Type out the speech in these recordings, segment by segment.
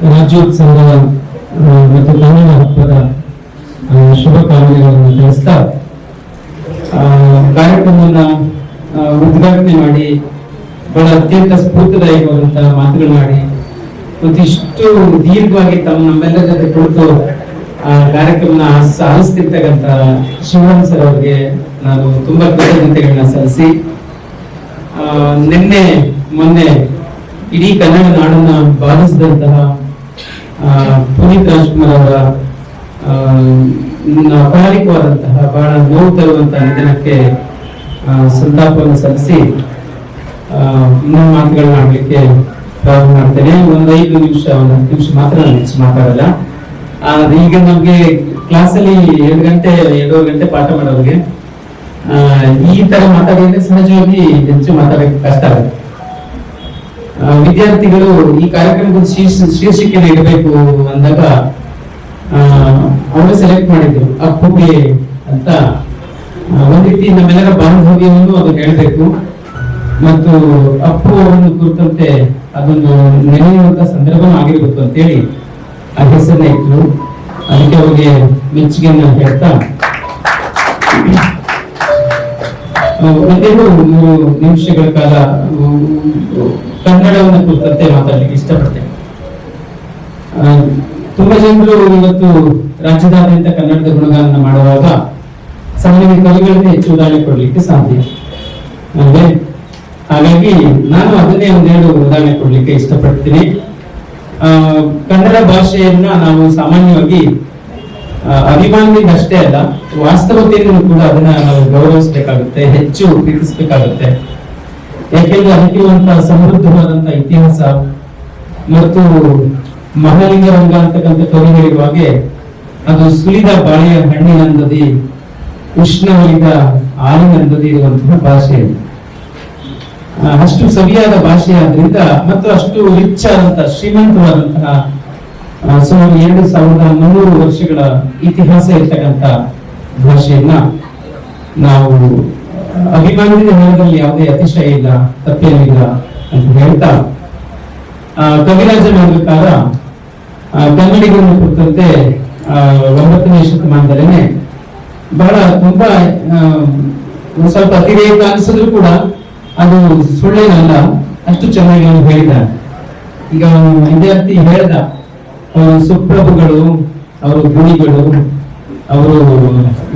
ರಾಜ್ಯೋತ್ಸವದ ಮತ್ತು ಕನ್ನಡ ಹಬ್ಬದ ಶುಭಕಾಮನೆಗಳನ್ನು ತಿಳಿಸ್ತಾ ಕಾರ್ಯಕ್ರಮವನ್ನ ಉದ್ಘಾಟನೆ ಮಾಡಿ ಬಹಳ ಅತ್ಯಂತ ಸ್ಫೂರ್ತಿದಾಯಕವಾದಂತಹ ಮಾತುಗಳು ಮಾಡಿ ಮತ್ತಿಷ್ಟು ದೀರ್ಘವಾಗಿ ನಮ್ಮೆಲ್ಲರ ಜೊತೆ ಕುಳಿತು ಕಾರ್ಯಕ್ರಮನ ಸಾಧಿಸ್ತಿರ್ತಕ್ಕಂಥ ಶಿವರಾಮ್ ಸರ್ ಅವರಿಗೆ ನಾನು ತುಂಬಾ ಕೃತಜ್ಞತೆಗಳನ್ನ ಸಲ್ಲಿಸಿ ನಿನ್ನೆ ಮೊನ್ನೆ ಇಡೀ ಕನ್ನಡ ನಾಡನ್ನ ಬಾಧಿಸಿದಂತಹ ಪುನೀತ್ ರಾಜ್ಕುಮಾರ್ ಅವರ ಅಕಾಲಿಕವಾದಂತಹ ಬಹಳ ನೋವು ತರುವಂತಹ ನಿಧನಕ್ಕೆ ಸಂತಾಪವನ್ನು ಸಲ್ಲಿಸಿ ಇನ್ನೊಂದು ಮಾತುಗಳನ್ನ ಆಡ್ಲಿಕ್ಕೆ ಪ್ರಾರಂಭ ಮಾಡ್ತೇನೆ. ಒಂದು 5 ನಿಮಿಷ 10 ನಿಮಿಷ ಮಾತ್ರ ನಾನು ಹೆಚ್ಚು ಮಾತಾಡಲ್ಲ. ಈಗ ನಮ್ಗೆ ಕ್ಲಾಸಲ್ಲಿ 2 ಗಂಟೆ 2.5 ಗಂಟೆ ಪಾಠ ಮಾಡೋರಿಗೆ ಈ ತರ ಮಾತಾಡಿದ್ರೆ ಸಹಜವಾಗಿ ಹೆಚ್ಚು ಮಾತಾಡಕ್ಕೆ ಕಷ್ಟ ಆಗುತ್ತೆ. ವಿದ್ಯಾರ್ಥಿಗಳು ಈ ಕಾರ್ಯಕ್ರಮದ ಶೀರ್ಷಿಕೆ ಇಡಬೇಕು ಅಂದಾಗ ಅವರು ಸೆಲೆಕ್ಟ್ ಮಾಡಿದ್ರು ಅಪ್ಪುಗೆ ಅಂತ. ಒಂದ್ ರೀತಿ ನಮ್ಮೆಲ್ಲರ ಬಾಂಧವ್ಯವನ್ನು ಅದು ಹೇಳ್ಬೇಕು ಮತ್ತು ಅಪ್ಪು ಅವರನ್ನು ಕುರಿತಂತೆ ಅದನ್ನು ನೆನೆಯುವಂತ ಸಂದರ್ಭ ಆಗಿರ್ಬೇಕು ಅಂತೇಳಿ ಆ ಹೆಸರನ್ನ ಇಟ್ರು. ಅದಕ್ಕೆ ಅವರಿಗೆ ಮೆಚ್ಚುಗೆಯನ್ನ ಹೇಳ್ತಾ 1-2-3 ನಿಮಿಷಗಳ ಕಾಲ ಕನ್ನಡವನ್ನು ಕುರಿತಂತೆ ಮಾತಾಡ್ಲಿಕ್ಕೆ ಇಷ್ಟಪಡ್ತೇನೆ. ತುಂಬಾ ಜನರು ಇವತ್ತು ರಾಜ್ಯದಾದ್ಯಂತ ಕನ್ನಡದ ಗುಣಗಾನ ಮಾಡುವಾಗ ಸಾಮಾನ್ಯ ಕವಿಗಳಿಗೆ ಹೆಚ್ಚು ಉದಾಹರಣೆ ಕೊಡ್ಲಿಕ್ಕೆ ಸಾಧ್ಯ ಅಲ್ವೇ? ಹಾಗಾಗಿ ನಾನು ಅದನ್ನೇ 1-2 ಉದಾಹರಣೆ ಕೊಡ್ಲಿಕ್ಕೆ ಇಷ್ಟಪಡ್ತೀನಿ. ಕನ್ನಡ ಭಾಷೆಯನ್ನ ನಾವು ಸಾಮಾನ್ಯವಾಗಿ ಅಭಿಮಾನದಿಂದ ಅಷ್ಟೇ ಅಲ್ಲ, ವಾಸ್ತವತೆಯನ್ನು ಕೂಡ ಅದನ್ನ ನಾವು ಗೌರವಿಸಬೇಕಾಗುತ್ತೆ, ಹೆಚ್ಚು ಪ್ರೀತಿಸಬೇಕಾಗುತ್ತೆ. ಯಾಕೆಂದ್ರೆ ಅದಕ್ಕಿರುವಂತಹ ಸಮೃದ್ಧವಾದಂತಹ ಇತಿಹಾಸ ಮತ್ತು ಮಹಾಲಿಂಗರಂಗ ಅಂತಕ್ಕಂಥ ಕವಿಗಳಿರುವ ಹಾಗೆ ಅದು ಸುಲಿದ ಬಾಳೆಯ ಹಣ್ಣಿನಂದದಿ ಉಷ್ಣವಲಿದ ಹಾಲಿನಂದದಿ ಇರುವಂತಹ ಭಾಷೆ. ಅಷ್ಟು ಸವಿಯಾದ ಭಾಷೆ ಆದ್ರಿಂದ ಮತ್ತು ಅಷ್ಟು ರಿಚ್ ಆದಂತಹ ಶ್ರೀಮಂತವಾದಂತಹ ಸುಮಾರು 2300 ವರ್ಷಗಳ ಇತಿಹಾಸ ಇರ್ತಕ್ಕಂಥ ಭಾಷೆಯನ್ನ ನಾವು ಅಭಿಮಾನದಿಂದ ಹೇಳೋದ್ರಲ್ಲಿ ಯಾವುದೇ ಅತಿಶಯ ಇಲ್ಲ, ತಪ್ಪೇನಿಲ್ಲ ಅಂತ ಹೇಳ್ತಾ ಕವಿರಾಜ ಮಾರ್ಗಕಾರ ಕನ್ನಡಿಗರನ್ನು ಕುರಿತಂತೆ 9ನೇ ಶತಮಾನದಲ್ಲೇ ಬಹಳ ತುಂಬಾ ಸ್ವಲ್ಪ ಅತಿರೇಕ ಅನಿಸಿದ್ರು ಕೂಡ ಅದು ಸುಳ್ಳೇನಲ್ಲ, ಅಷ್ಟು ಚೆನ್ನಾಗಿ ಅವನು ಹೇಳಿದ. ಈಗ ವಿದ್ಯಾರ್ಥಿ ಹೇಳ್ದ ಅವರು ಸುಪ್ರಭುಗಳು, ಅವರು ಗುಣಿಗಳು, ಅವರು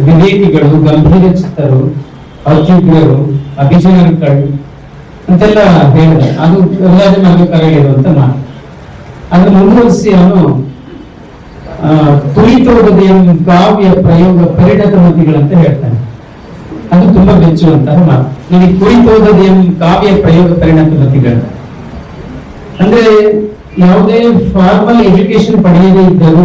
ವಿವೇಕಿಗಳು, ಗಂಭೀರ ಚಿತ್ತರು, ಔದ್ಯೋಗಿಕರು, ಅಭಿಜನಗಳು ಅಂತೆಲ್ಲ ಹೇಳಿದ. ಅದು ಕವಿರಾಜ ಮಾರ್ಗಕಾರ ಹೇಳುವಂತ ಮಾತು. ಅದನ್ನು ಮುಂದುವರಿಸಿ ಅವನು ತುಳಿತೋದದೆ ಕಾವ್ಯ ಪ್ರಯೋಗ ಪರಿಣತ ಮತಿಗಳಂತ ಹೇಳ್ತಾನೆ. ಅದು ತುಂಬಾ ಮೆಚ್ಚುವಂತಹ ಮಾತು. ನನಗೆ ಕುರಿತೋದದೆ ಕಾವ್ಯ ಪ್ರಯೋಗ ಪರಿಣತ ಮತಿಗಳು ಅಂದ್ರೆ ಯಾವುದೇ ಫಾರ್ಮಲ್ ಎಜುಕೇಶನ್ ಪಡೆಯದೇ ಇದ್ದರು,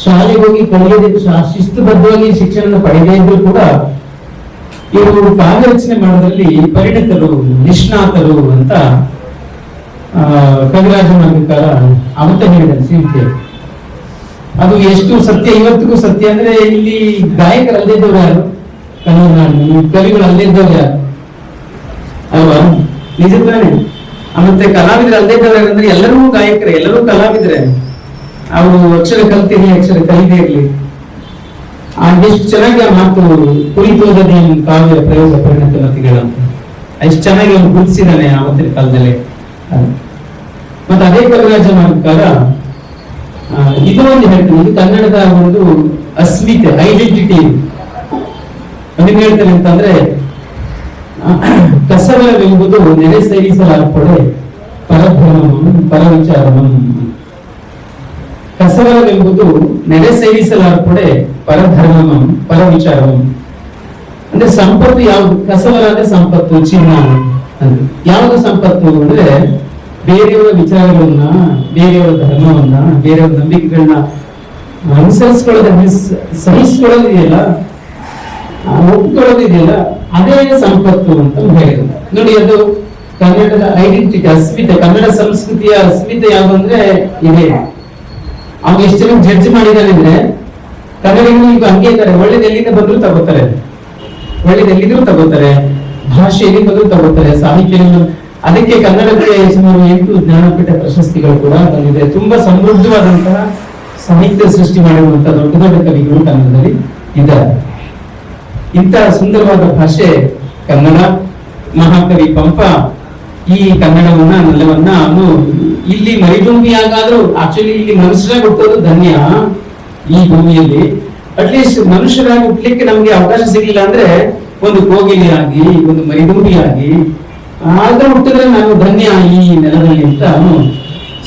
ಶಾಲೆಗೆ ಹೋಗಿ ಕಲಿಯದೆ ಶಿಸ್ತುಬದ್ಧವಾಗಿ ಶಿಕ್ಷಣ ಪಡೆಯದೇ ಇದ್ರು ಕೂಡ ಇವರು ಕಾವ್ಯ ರಚನೆ ಮಾಡೋದ್ರಲ್ಲಿ ಪರಿಣಿತರು, ನಿಷ್ಣಾತರು ಅಂತ ಕವಿರಾಜ ಮಾರ್ಗಕಾರ ಅವತ್ತ ಹೇಳಿದ ಸೀತೆ. ಅದು ಎಷ್ಟು ಸತ್ಯ, ಇವತ್ತಿಗೂ ಸತ್ಯ. ಅಂದ್ರೆ ಇಲ್ಲಿ ಗಾಯಕರು ಅಲ್ಲೇ ಇದ್ದವ್ರು ಯಾರು? ಕವಿಗಳು ಅಲ್ಲೇ ಇದ್ದವ್ರು ಯಾರು ಅಲ್ವಾ? ನಿಜ ತಾನೆ. ಮತ್ತೆ ಕಲಾವಿದರು ಅಲ್ಲೇ ಇದ್ದವ್ರು ಅಂದ್ರೆ ಎಲ್ಲರೂ ಗಾಯಕರೇ, ಎಲ್ಲರೂ ಕಲಾವಿದ್ರೆ. ಅವರು ಅಕ್ಷರ ಕಲ್ತಿರ್ಲಿ, ಅಕ್ಷರ ಕಲಿದೇ ಇರ್ಲಿ, ಎಷ್ಟು ಚೆನ್ನಾಗಿ ಆ ಮಾತು ಕುರಿತೋದದೆ ಕಾವ್ಯ ಪ್ರಯೋಗ ಪರಿಣತ ಮತಿಗಳಂತ ಎಷ್ಟು ಚೆನ್ನಾಗಿ ಅವನು ಗುರುತಿಸಿದಾನೆ ಆವತ್ತಿನ ಕಾಲದಲ್ಲಿ. ಮತ್ತೆ ಅದೇ ಕವಿರಾಜ ಮಾರ್ಗಕಾರ ಇದು ಒಂದು ಹೇಳ್ತಾನೆ, ಇದು ಕನ್ನಡದ ಒಂದು ಅಸ್ಮಿತೆ, ಐಡೆಂಟಿಟಿ. ಅದನ್ನ ಹೇಳ್ತಾನೆ ಅಂತಂದ್ರೆ ಕಸವಲವೆಂಬುದು ನೆರೆ ಸೇರಿಸಲಾರ್ಪಡೆ ಪರಧರ್ಮಂ ಪರವಿಚಾರಮಂ. ಕಸವಲವೆಂಬುದು ನೆರೆ ಸೇರಿಸಲಾರ್ಪಡೆ ಪರಧರ್ಮಂ ಪರವಿಚಾರಮಂ. ಅಂದ್ರೆ ಸಂಪತ್ತು ಯಾವುದು? ಕಸವಲ ಅಂದ್ರೆ ಸಂಪತ್ತು, ಚಿನ್ನ ಅಂದ್ರೆ ಯಾವುದು ಸಂಪತ್ತು ಅಂದ್ರೆ ಬೇರೆಯವರ ವಿಚಾರಗಳನ್ನ, ಬೇರೆಯವರ ಧರ್ಮವನ್ನ, ಬೇರೆಯವರ ನಂಬಿಕೆಗಳನ್ನ ಅನುಸರಿಸ್ಕೊಳ್ಳೋದು, ಸಹಿಸ್ಕೊಳ್ಳೋದಿದೆಯಲ್ಲ, ಒಪ್ಕೊಳ್ಳೋದಿದೆಯಲ್ಲ, ಅದೇ ಸಂಪತ್ತು ಅಂತ ಹೇಳಿದ್ರು. ನೋಡಿ, ಅದು ಕನ್ನಡದ ಐಡೆಂಟಿಟಿ, ಅಸ್ಮಿತೆ, ಕನ್ನಡ ಸಂಸ್ಕೃತಿಯ ಅಸ್ಮಿತೆ ಯಾವುದು ಅಂದ್ರೆ ಇದೆ. ಅವ್ನು ಎಷ್ಟು ಜನ ಜಡ್ಜ್ ಮಾಡಿದಾನೆ ಅಂದ್ರೆ ಕನ್ನಡಿಗರು ಈಗ ಹಂಗೆ ಇದ್ದಾರೆ. ಒಳ್ಳೇದು ಎಲ್ಲಿಂದ ಬಂದ್ರು ತಗೋತಾರೆ, ಒಳ್ಳೇದು ಎಲ್ಲಿದ್ರು ತಗೋತಾರೆ, ಭಾಷೆ ಎಲ್ಲಿ ಬಂದ್ರು ತಗೋತಾರೆ, ಸಾಹಿತ್ಯ ಅದಕ್ಕೆ ಕನ್ನಡಕ್ಕೆ ಸುಮಾರು 8 ಜ್ಞಾನಪೀಠ ಪ್ರಶಸ್ತಿಗಳು ಕೂಡ ಬಂದಿದೆ. ತುಂಬಾ ಸಮೃದ್ಧವಾದಂತಹ ಸಾಹಿತ್ಯ ಸೃಷ್ಟಿ ಮಾಡಿರುವಂತಹ ದೊಡ್ಡ ದೊಡ್ಡ ಕವಿಗಳು ಕನ್ನಡದಲ್ಲಿ ಇದ್ದಾರೆ. ಇಂತಹ ಸುಂದರವಾದ ಭಾಷೆ ಕನ್ನಡ. ಮಹಾಕವಿ ಪಂಪ ಈ ಕನ್ನಡವನ್ನ ನೆಲವನ್ನ ಅವನು ಇಲ್ಲಿ ಮರಿಭೂಮಿಯಾಗಾದ್ರೂ ಆಕ್ಚುಲಿ ಇಲ್ಲಿ ಮನುಷ್ಯರಾಗಿ ಹುಟ್ಟೋದು ಧನ್ಯ. ಈ ಭೂಮಿಯಲ್ಲಿ ಅಟ್ಲೀಸ್ಟ್ ಮನುಷ್ಯರಾಗಿ ಹುಟ್ಲಿಕ್ಕೆ ನಮ್ಗೆ ಅವಕಾಶ ಸಿಗಲಿಲ್ಲ ಅಂದ್ರೆ ಒಂದು ಕೋಗಿಲೆಯಾಗಿ ಒಂದು ಮರಿಭೂಮಿಯಾಗಿ ಆಗ ಹುಟ್ಟಿದ್ರೆ ನಾನು ಧನ್ಯ ಈ ನೆಲದಲ್ಲಿ ಅಂತ ಅವನು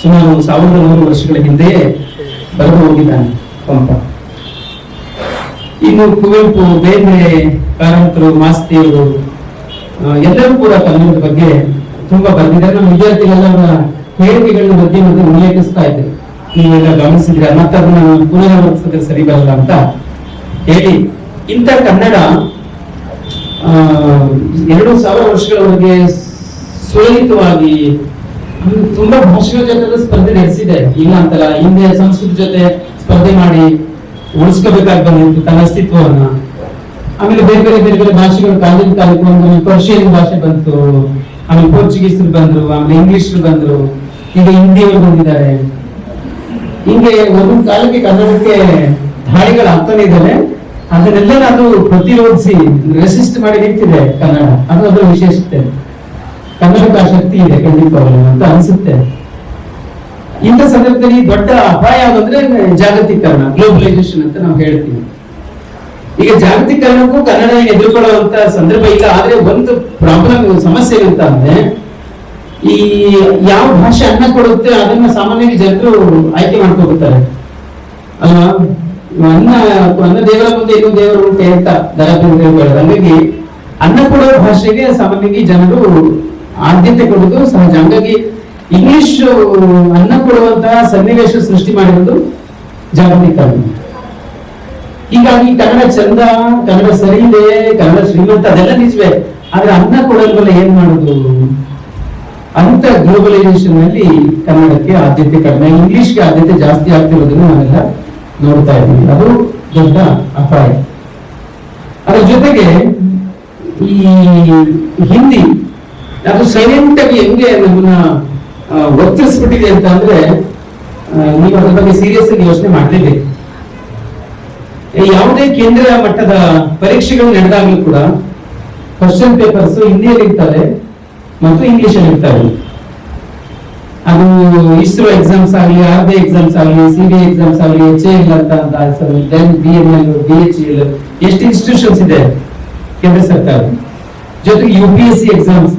ಸುಮಾರು 1100 ವರ್ಷಗಳ ಹಿಂದೆ ಬರೆದು ಹೋಗಿದ್ದಾನೆ ಪಂಪ. ಇನ್ನು ಕುವೆಂಪು, ಬೇಂದ್ರೆ, ಕಾರಂತರು, ಮಾಸ್ತಿಯವರು ಎಲ್ಲರೂ ಕೂಡ ಕನ್ನಡದ ಬಗ್ಗೆ ತುಂಬಾ ಬರೆದಿದ್ದಾರೆ. ನಮ್ಮ ವಿದ್ಯಾರ್ಥಿಗಳೆಲ್ಲ ಅವರ ಹೇಳಿಕೆಗಳನ್ನ ಬಗ್ಗೆ ಉಲ್ಲೇಖಿಸ್ತಾ ಇದ್ರು, ನೀವೆಲ್ಲ ಗಮನಿಸಿದ್ರೆ. ಮತ್ತೆ ಅದನ್ನ ಪುನರಾವರ್ತಿಸಿದ್ರೆ ಸರಿ ಬರಲ್ಲ ಅಂತ ಹೇಳಿ ಇಂಥ ಕನ್ನಡ 2000 ವರ್ಷಗಳವರೆಗೆ ಸುಲಲಿತವಾಗಿ ತುಂಬಾ ಭಾಷೆಗಳ ಜೊತೆ ಸ್ಪರ್ಧೆ ನಡೆಸಿದೆ. ಇಲ್ಲ ಅಂತಲ್ಲ, ಹಿಂದೆ ಸಂಸ್ಕೃತಿ ಜೊತೆ ಸ್ಪರ್ಧೆ ಮಾಡಿ ಉಳಿಸ್ಕೋಬೇಕಾಗಿ ಬಂದಿತ್ತು ತನ್ನ ಅಸ್ತಿತ್ವವನ್ನ. ಆಮೇಲೆ ಬೇರೆ ಬೇರೆ ಬೇರೆ ಬೇರೆ ಭಾಷೆಗಳು ಕಾಲಿನ ಕಾಲಕ್ಕೆ ಒಂದು ಪರ್ಷಿಯನ್ ಭಾಷೆ ಬಂತು, ಆಮೇಲೆ ಪೋರ್ಚುಗೀಸರು ಬಂದ್ರು, ಆಮೇಲೆ ಇಂಗ್ಲಿಷರು ಬಂದ್ರು, ಈಗ ಹಿಂದಿಯವರು ಬಂದಿದ್ದಾರೆ. ಹಿಂಗೆ ಒಂದೊಂದು ಕಾಲಕ್ಕೆ ಕನ್ನಡಕ್ಕೆ ದಾಳಿಗಳಾಗ್ತಾನೆ ಇದ್ದಾರೆ. ಅದನ್ನೆಲ್ಲ ಅದು ಪ್ರತಿರೋಧಿಸಿ ರೆಸಿಸ್ಟ್ ಮಾಡಿ ನಿಂತಿದೆ ಕನ್ನಡ. ಅದು ಅದರ ವಿಶೇಷತೆ. ಕನ್ನಡಕ್ಕೆ ಆ ಶಕ್ತಿ ಇದೆ ಖಂಡಿತವಾಗಲು ಅಂತ ಅನ್ಸುತ್ತೆ. ಇಂಥ ಸಂದರ್ಭದಲ್ಲಿ ದೊಡ್ಡ ಅಪಾಯ ಯಾವಂದ್ರೆ ಜಾಗತೀಕರಣ, ಗ್ಲೋಬಲೈಸೇಷನ್ ಅಂತ ನಾವು ಹೇಳ್ತೀವಿ. ಈಗ ಜಾಗತೀಕರಣಕ್ಕೂ ಕನ್ನಡ ಎದುರುಕೊಳ್ಳುವಂತ ಸಂದರ್ಭ ಇಲ್ಲ. ಆದ್ರೆ ಒಂದು ಪ್ರಾಬ್ಲಮ್, ಸಮಸ್ಯೆ ಅಂತ ಅಂದ್ರೆ ಈ ಯಾವ ಭಾಷೆ ಅನ್ನ ಕೊಡುತ್ತೆ ಅದನ್ನ ಸಾಮಾನ್ಯವಾಗಿ ಜನರು ಆಯ್ಕೆ ಮಾಡ್ಕೊಳ್ತಾರೆ ಅಲ್ವಾ. ಅನ್ನ ದೇವರ ಮುಂದೆ ಇನ್ನೊಂದು ದೇವರು ಉಂಟೆ ಅಂತ ದರ. ಹಾಗಾಗಿ ಅನ್ನ ಕೊಡೋ ಭಾಷೆಗೆ ಸಾಮಾನ್ಯವಾಗಿ ಜನರು ಆದ್ಯತೆ ಕೊಡುವುದು ಸಹಜ. ಹಂಗಾಗಿ ಇಂಗ್ಲಿಷ್ ಅನ್ನ ಕೊಡುವಂತಹ ಸನ್ನಿವೇಶ ಸೃಷ್ಟಿ ಮಾಡಿರುವುದು ಜಾಗತೀಕರಣ. ಹೀಗಾಗಿ ಕನ್ನಡ ಚಂದ, ಕನ್ನಡ ಸರಿ ಇದೆ, ಕನ್ನಡ ಶ್ರೀಮಂತ, ಅದೆಲ್ಲ ನಿಜವೇ. ಆದ್ರೆ ಅನ್ನ ಕೊಡಲ್ವಲ್ಲ ಏನ್ ಮಾಡುದು ಅಂತ ಗ್ಲೋಬಲೈಸೇಷನ್ ನಲ್ಲಿ ಕನ್ನಡಕ್ಕೆ ಆದ್ಯತೆ ಕಡಿಮೆ, ಇಂಗ್ಲಿಷ್ಗೆ ಆದ್ಯತೆ ಜಾಸ್ತಿ ಆಗ್ತಿರೋದನ್ನು ನಾವೆಲ್ಲ ನೋಡ್ತಾ ಇದ್ದೀವಿ. ಅದು ದೊಡ್ಡ ಅಪಾಯ. ಅದರ ಜೊತೆಗೆ ಈ ಹಿಂದಿ ಅದು ಸೈಲೆಂಟ್ ಆಗಿ ಹೆಂಗೆ ನಮ್ಮನ್ನ ಒತ್ತರಿಸ್ಬಿಟ್ಟಿದೆ ಅಂತ ಅಂದ್ರೆ ನೀವು ಅದ್ರ ಬಗ್ಗೆ ಸೀರಿಯಸ್ ಆಗಿ ಯೋಚನೆ ಮಾಡಲೇಬೇಕು. ಯಾವುದೇ ಕೇಂದ್ರ ಮಟ್ಟದ ಪರೀಕ್ಷೆಗಳು ನಡೆದಾಗಲೂ ಕೂಡ ಕ್ವಶನ್ ಪೇಪರ್ಸ್ ಹಿಂದಿಯಲ್ಲಿ ಇರ್ತವೆ ಮತ್ತು ಇಂಗ್ಲಿಷ್ ಅಲ್ಲಿ ಇರ್ತವೆ. ಅದು ಇಸ್ರೋ ಎಕ್ಸಾಮ್ಸ್ ಆಗಲಿ, RBI ಎಕ್ಸಾಮ್ಸ್ ಆಗಲಿ, CBI ಎಕ್ಸಾಮ್ಸ್ ಆಗಲಿ, HAL ಅಂತ BML, BHEL, ಎಷ್ಟು ಇನ್ಸ್ಟಿಟ್ಯೂಷನ್ಸ್ ಇದೆ ಕೇಂದ್ರ ಸರ್ಕಾರ. ಜೊತೆಗೆ UPSC ಎಕ್ಸಾಮ್ಸ್,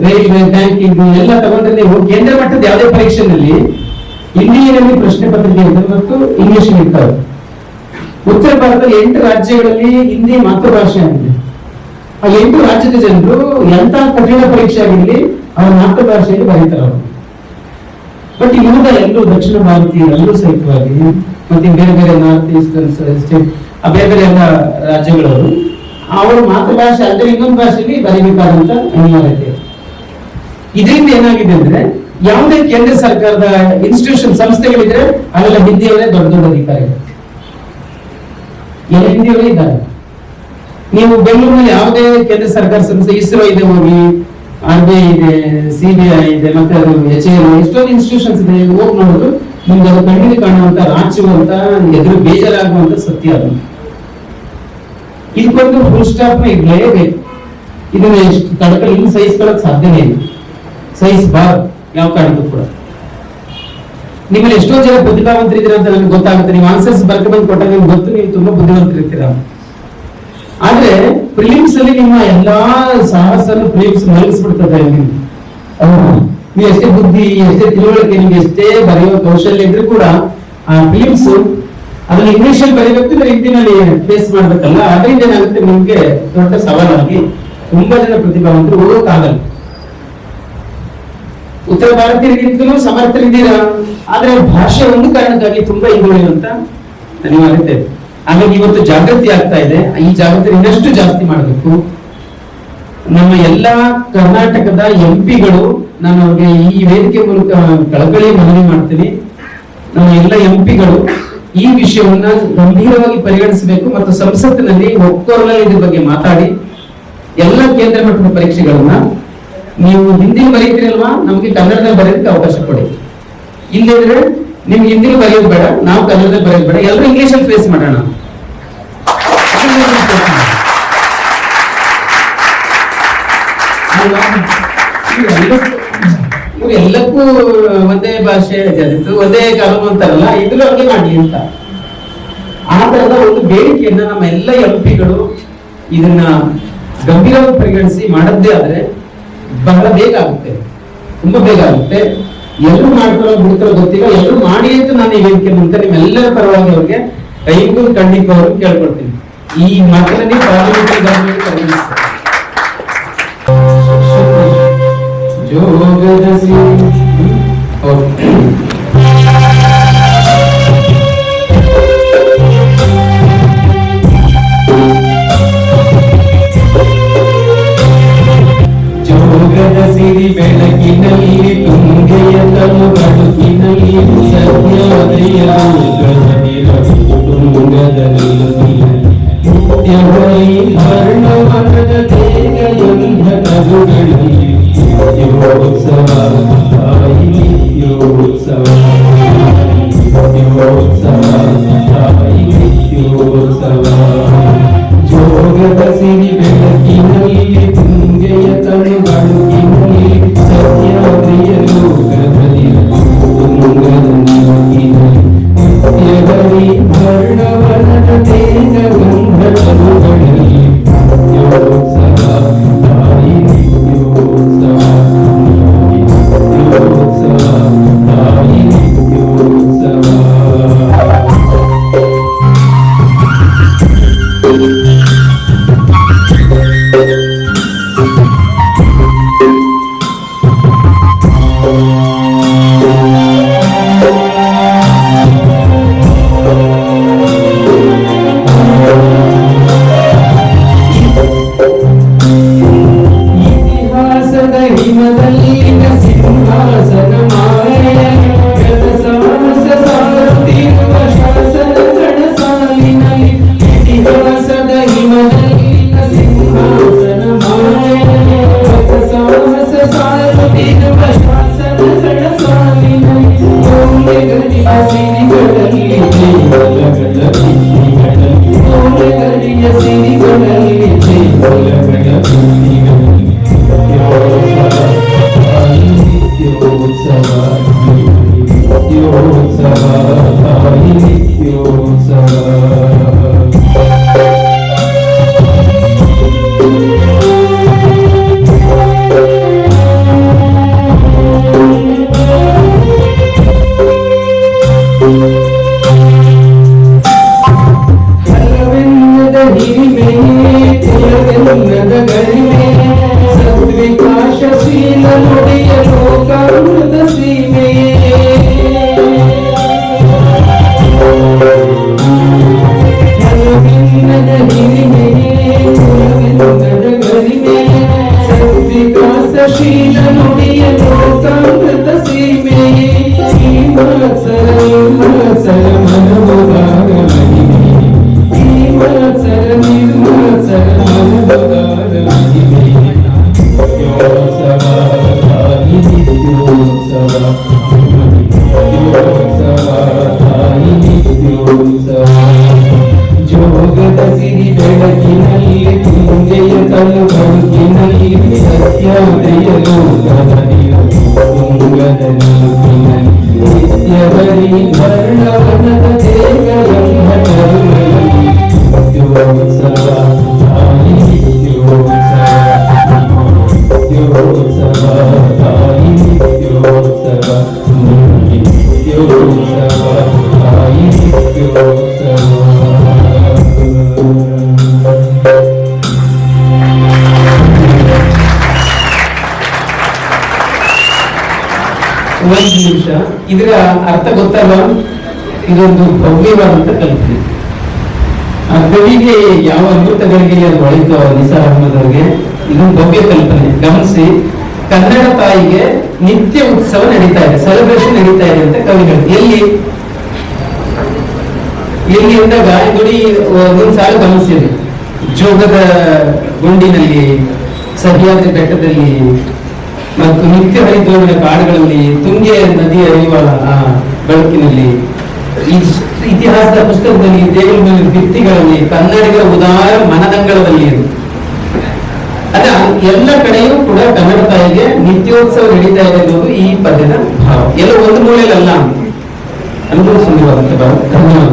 ರೈಲ್ವೆ, ಬ್ಯಾಂಕಿಂಗ್ ಎಲ್ಲ ತಗೊಂಡ್ರೆ ನೀವು ಕೇಂದ್ರ ಮಟ್ಟದ ಯಾವುದೇ ಪರೀಕ್ಷೆನಲ್ಲಿ ಹಿಂದಿಯಲ್ಲಿ ಪ್ರಶ್ನೆ ಪತ್ರಿಕೆ ಇರ್ತವೆ ಮತ್ತು ಇಂಗ್ಲಿಷ್ ಇರ್ತವೆ. ಉತ್ತರ ಭಾರತದಲ್ಲಿ 8 ರಾಜ್ಯಗಳಲ್ಲಿ ಹಿಂದಿ ಮಾತೃಭಾಷೆ ಆಗಿದೆ. ಆ 8 ರಾಜ್ಯದ ಜನರು ಎಂತ ಕಠಿಣ ಪರೀಕ್ಷೆ ಆಗಿರಲಿ ಅವರ ಮಾತೃಭಾಷೆಯಲ್ಲಿ ಬರೀತಾರೆ ಅವರು. ಬಟ್ ಇವಾಗ ಎಲ್ಲರೂ ದಕ್ಷಿಣ ಭಾರತೀಯರೆಲ್ಲರೂ ಸಹಿತವಾಗಿ ಮತ್ತೆ ಬೇರೆ ಬೇರೆ ನಾರ್ತ್ ಈಸ್ಟರ್ನ್ ಸ್ಟೇಟ್ ಬೇರೆ ಬೇರೆ ಎಲ್ಲ ರಾಜ್ಯಗಳವರು ಅವರ ಮಾತೃಭಾಷೆ ಅಲ್ಲದೆ ಇನ್ನೊಂದು ಭಾಷೆಯಲ್ಲಿ ಬರೀಬೇಕಾದಂತ ಅನಿವಾರ್ಯತೆ. ಇದರಿಂದ ಏನಾಗಿದೆ ಅಂದ್ರೆ ಯಾವುದೇ ಕೇಂದ್ರ ಸರ್ಕಾರದ ಇನ್ಸ್ಟಿಟ್ಯೂಷನ್ ಸಂಸ್ಥೆಗಳಿದ್ರೆ ಅಲ್ಲೆಲ್ಲ ಹಿಂದಿಯವರೇ ದೊಡ್ಡ ದೊಡ್ಡ ಅಧಿಕಾರಿಗಳು ಎಲ್ಲ ಹಿಂದಿಯವರೇ ಇದ್ದಾರೆ. ನೀವು ಬೆಂಗಳೂರಿನಲ್ಲಿ ಯಾವುದೇ ಕೇಂದ್ರ ಸರ್ಕಾರ ಸಂಸ್ಥೆ, ಇಸ್ರೋ ಇದೆ ಹೋಗಿ, RBI ಇದೆ, CBI ಇದೆ, ಮತ್ತೆ ಅದು HAL, ಎಷ್ಟೊಂದು ಇನ್ಸ್ಟಿಟ್ಯೂಷನ್ಸ್ ಇದೆ. ಹೋಗಿ ನೋಡೋದು ನಿಮ್ಗೆ ಅದು ಕಣ್ಣಿಗೆ ಕಾಣುವಂತ ರಾಜ್ಯವಂತ ಎದುರು ಬೇಜಾರಾಗುವಂತ ಸತ್ಯ. ಅದು ಇದಕ್ಕೊಂದು ಫುಲ್ ಸ್ಟಾಪ್ ಇರ್ಲೇಬೇಕು. ಇದನ್ನ ಎಷ್ಟು ತಡಕಲ್ಲಿ ಇನ್ನು ಸಹಿಸ್ಕೊಳ್ಳಕ್ ಸಾಧ್ಯನೇ ಇಲ್ಲ, ಸಹಿಸಬಾರ್ದು ಯಾವ ಕಾರಣಕ್ಕೂ ಕೂಡ. ನಿಮ್ಮಲ್ಲಿ ಎಷ್ಟೋ ಜನ ಪ್ರತಿಭಾವಂತರಿದ್ದೀರ ಅಂತ ನಮ್ಗೆ ಗೊತ್ತಾಗುತ್ತೆ. ನೀವು ಆನ್ಸರ್ಸ್ ಬರ್ಕೊಂಡು ಕೊಟ್ಟಾಗ ನಿಮ್ಗೆ ಗೊತ್ತು, ನೀವು ತುಂಬಾ ಬುದ್ಧಿವಂತರಿರ್ತೀರ. ಆದ್ರೆ ಪ್ರಿಲಿಮ್ಸ್ ಅಲ್ಲಿ ನಿಮ್ಮ ಎಲ್ಲಾ ಸಾಹಸನ್ನು ಪ್ರಿಲಿಮ್ಸ್ ಮಲಗಿಸ್ಬಿಡ್ತದೆ. ನೀವು ಎಷ್ಟೇ ಬುದ್ಧಿ, ಎಷ್ಟೇ ತಿಳುವಳಿಕೆ, ನಿಮ್ಗೆ ಎಷ್ಟೇ ಬರೆಯುವ ಕೌಶಲ್ಯ ಇದ್ರೂ ಕೂಡ ಆ ಪ್ರಿಲಿಮ್ಸ್ ಅದನ್ನ ಇಂಗ್ಲಿಷ್ ಅಲ್ಲಿ ಬರೀಬೇಕು, ಇಲ್ಲ ಹಿಂದಿನಲ್ಲಿ ಫೇಸ್ ಮಾಡ್ಬೇಕಲ್ಲ. ಅದರಿಂದ ಏನಾಗುತ್ತೆ, ನಿಮ್ಗೆ ದೊಡ್ಡ ಸವಾಲಾಗಿ ತುಂಬಾ ಜನ ಪ್ರತಿಭಾವಂತರು ಹೋಗೋಕ್ಕಾಗಲ್ಲ. ಉತ್ತರ ಭಾರತೀಯರಿಗಿಂತಲೂ ಸಮರ್ಥರಿದ್ದೀರಾ, ಆದ್ರೆ ಭಾಷೆ ಒಂದು ಕಾರಣಕ್ಕಾಗಿ ತುಂಬಾ ಹಿಂದುಳಿಯುವಂತ ಅನಿವಾರ್ಯತೆ ಇದೆ. ಹಾಗಾಗಿ ಇವತ್ತು ಜಾಗೃತಿ ಆಗ್ತಾ ಇದೆ. ಈ ಜಾಗೃತಿ ಇನ್ನಷ್ಟು ಜಾಸ್ತಿ ಮಾಡಬೇಕು. ನಮ್ಮ ಎಲ್ಲಾ ಕರ್ನಾಟಕದ MP ಗಳು, ನಾನು ಅವ್ರಿಗೆ ಈ ವೇದಿಕೆ ಮೂಲಕ ಕಳಕಳಿ ಮನವಿ ಮಾಡ್ತೀನಿ. ನಮ್ಮ ಎಲ್ಲ MP ಗಳು ಈ ವಿಷಯವನ್ನ ಗಂಭೀರವಾಗಿ ಪರಿಗಣಿಸಬೇಕು ಮತ್ತು ಸಂಸತ್ತಿನಲ್ಲಿ ಒಕ್ಕೊರಲಲ್ಲಿ ಇದ್ರ ಬಗ್ಗೆ ಮಾತಾಡಿ ಎಲ್ಲ ಕೇಂದ್ರ ಮಟ್ಟದ ಪರೀಕ್ಷೆಗಳನ್ನ ನೀವು ಹಿಂದಿಲಿ ಬರೀತೀರಲ್ವಾ, ನಮ್ಗೆ ಕನ್ನಡದಲ್ಲಿ ಬರೆಯೋದಕ್ಕೆ ಅವಕಾಶ ಕೊಡಿ. ಇಲ್ಲಿದ್ರೆ ನಿಮ್ಗೆ ಹಿಂದಿಲಿ ಬರೆಯೋದು ಬೇಡ, ನಾವು ಕನ್ನಡದಲ್ಲಿ ಬರೆಯೋದು ಬೇಡ, ಎಲ್ಲರೂ ಇಂಗ್ಲಿಷಲ್ಲಿ ಫೇಸ್ ಮಾಡೋಣ. ಎಲ್ಲಕ್ಕೂ ಒಂದೇ ಭಾಷೆ ಒಂದೇ ಕಾನೂನು ಅಂತಾರಲ್ಲ, ಇದ್ರೂ ಹಂಗೆ ಮಾಡಿ ಅಂತ ಆ ತರದ ಒಂದು ಬೇಡಿಕೆಯನ್ನ ನಮ್ಮ ಎಲ್ಲ ಎಂಪಿಗಳು ಇದನ್ನ ಗಂಭೀರವಾಗಿ ಪರಿಗಣಿಸಿ ಮಾಡದ್ದೇ ಆದ್ರೆ ಬಹಳ ಬೇಗ ಆಗುತ್ತೆ, ತುಂಬಾ ಬೇಗ ಆಗುತ್ತೆ. ಎಲ್ಲರೂ ಮಾಡ್ಕೊಳ್ಳೋ ಬಿಡ್ತಾರೋ ಗೊತ್ತಿಲ್ಲ, ಎಲ್ಲರೂ ಮಾಡಿ ಅಂತ ನಾನು ಈ ವೇದಿಕೆ ಮುಂತ ನಿಮ್ಮೆಲ್ಲರ ಪರವಾಗಿ ಅವ್ರಿಗೆ ಕೈಗೂ ಖಂಡಿತ ಅವರು ಕೇಳ್ಕೊಳ್ತೀನಿ. ಈ ಮಾತನ್ನೇ ಪಾರ್ಲಿಮೆಂಟರಿ ಗೌರ್ಮೆಂಟ್ ಪರಿಗಣಿಸ್ತಾರೆ. ಜೋಗದ ಸಿರಿ ಬೆಳಕಿನಲ್ಲಿ ತುಂಗೆಯ ತನು ಬದುಕಿನಲ್ಲಿ ಸತ್ಯಾದಯ ತುಂಗದಲ್ಲಿ ನಿತ್ಯವೈ ವರ್ಣವನದ ತೇಗಂಧ ಕರುಗಳಲ್ಲಿ ನಿತ್ಯೋತ್ಸವ ತಾಯಿ ನಿತ್ಯೋತ್ಸವ ನಿತ್ಯೋತ್ಸವ ತಾಯಿ ನಿತ್ಯೋತ್ಸವ. ಜೋಗದ ಸಿರಿ ಬೆಳಕಿನಲ್ಲಿ ತುಂಗೆಯ ತನು ಬದುಕಿನಲ್ಲಿ ಸತ್ಯಾದಯ ಲೋಕದಲ್ಲಿ ತುಂಗದಲ್ಲಿ ನಿತ್ಯವೈ ವರ್ಣವನದ ತೇಗಂಧ ಕರುಗಳಲ್ಲಿ ನಿತ್ಯೋತ್ಸವ ತಾಯಿ ನಿತ್ಯೋತ್ಸವ ನಿತ್ಯೋತ್ಸವ ತಾಯಿ ನಿತ್ಯೋತ್ಸವ. ಇತಿಹಾಸದ ಹಿಮದಲ್ಲಿನ ಸಿಂಹಾಸನ ಮಾಯೆಯ ಕೆಲಸವಾಸ ಸಾರುತ್ತಿರುವ ಶಾಸನಗಳ ಸಾಲಿನಲ್ಲಿ. ಇತಿಹಾಸದ ಹಿಮದಲ್ಲಿನ ಸಿಂಹಾಸನ ಮಾಯೆಯ ಕೆಲಸವಾಸ ಸಾರುತ್ತಿರುವ ಶಾಸನಗಳ ಸಾಲಿನಲ್ಲಿ. ಓಲೆಗರಿಯ ಸಿರಿಗಳಲ್ಲಿ ಜೈಲಗಳ ಬೀದಿಗಳಲ್ಲಿ, ಓಲೆಗರಿಯ ಸಿರಿಗಳಲ್ಲಿ ಜೈಲಗಳ ಬೀದಿಗಳಲ್ಲಿ ನಿತ್ಯೋತ್ಸವ ತಾಯಿ ನಿತ್ಯೋತ್ಸವ ನಿತ್ಯೋತ್ಸವ ತಾಯಿ ನಿತ್ಯೋತ್ಸವ. ಹಲವೆನ್ನದ ಹಿರಿಮೆಯೇ ಕುಲವೆನ್ನದ ಗರಿಮೆ, ಸದ್ವಿಕಾಸಶೀಲ ನುಡಿಯ ಲೋಕಾಮೃತ ಸೀಮೆಯೇ. ಹಲವೆನ್ನದ ಹಿರಿಮೆಯೇ ಕುಲವೆನ್ನದ ಗರಿಮೆ, ಸದ್ವಿಕಾಸಶೀಲ ನುಡಿಯ ಲೋಕಾಮೃತ ಸೀಮೆಯೇ. ಈ ಮತ್ಸರ ನಿರ್ಮತ್ಸರ ಮನೋಭಾಗ ಮಹಿಮೆ, ಈ ಮತ್ಸರ ನಿರ್ಮತ್ಸರ ಮನೋಭಾಗ ಮಹಿಮೆ. ನಿತ್ಯೋತ್ಸವ ತಾಯಿ ನಿತ್ಯೋತ್ಸವ ನಿತ್ಯೋತ್ಸವ ತಾಯಿ ನಿತ್ಯೋತ್ಸವ. ಜೋಗದ ಸಿರಿ ಬೆಳಕಿನಲ್ಲಿ ತುಂಗೆಯ ತನು ಬದುಕಿನಲ್ಲಿ ಸತ್ಯಾದಯ ಲೋಕದಲ್ಲಿ ತುಂಗದಲ್ಲಿ ನಿತ್ಯವರಿ ವರ್ಣವನದ ತೇಗಂಧ ಕರುಗಳಲ್ಲಿ ನಿತ್ಯೋತ್ಸವ ತಾಯಿ ನಿತ್ಯೋತ್ಸವ ನಿತ್ಯೋತ್ಸವ ತಾಯಿ ನಿತ್ಯೋತ್ಸವ ನಿತ್ಯೋತ್ಸವ ತಾಯಿ ನಿತ್ಯೋತ್ಸವ. ಒಂದು ನಿಮಿಷ, ಇದರ ಅರ್ಥ ಗೊತ್ತಲ್ಲ? ಇದೊಂದು ಭವ್ಯವಾದಂತ ಕಲ್ಪನೆ. ಆ ಕವಿಗೆ ಯಾವ ಅಮೃತಗಳಿಗೆ ಅದು ಒಳಿತು ನಿಸಾರ್ ಅಹಮದ್ ಅವರಿಗೆ, ಇದೊಂದು ಭವ್ಯ ಕಲ್ಪನೆ. ಗಮನಿಸಿ, ಕನ್ನಡ ತಾಯಿಗೆ ನಿತ್ಯ ಉತ್ಸವ ನಡೀತಾ ಇದೆ, ಸೆಲೆಬ್ರೇಷನ್ ನಡೀತಾ ಇದೆ ಅಂತ ಕವಿ ಹೇಳ್ತಾರೆ. ಎಲ್ಲಿ ಅಂದಾಗ ನೋಡಿ, ಒಂದ್ ಸಾಲ ಗಮನಿಸಿದೆ, ಜೋಗದ ಗುಂಡಿನಲ್ಲಿ, ಸಹ್ಯಾದ್ರಿ ಬೆಟ್ಟದಲ್ಲಿ ಮತ್ತು ನಿತ್ಯ ಹರಿದ್ವರ್ಣ ಕಾಡುಗಳಲ್ಲಿ, ತುಂಗೆ ನದಿ ಹರಿಯುವ ಆ ಬೆಳಕಿನಲ್ಲಿ, ಈ ಇತಿಹಾಸದ ಪುಸ್ತಕದಲ್ಲಿ, ದೇವರ ಮೇಲೆ ಭಿತ್ತಿಗಳಲ್ಲಿ, ಕನ್ನಡಿಗರ ಉದಾರ ಮನದಂಗಳದಲ್ಲಿ ಇದು. ಅದ ಎಲ್ಲ ಕಡೆಯೂ ಕೂಡ ಕನ್ನಡ ತಾಯಿಗೆ ನಿತ್ಯೋತ್ಸವ ನಡೀತಾ ಇದೆ ಅನ್ನೋದು ಈ ಪದ್ಯದ ಭಾವ. ಎಲ್ಲ ಒಂದು ಮೂಲೆಯಲ್ಲ ಅನುಭವಿಸಿರುವಂತಹ ಭಾವ. ಧನ್ಯವಾದ.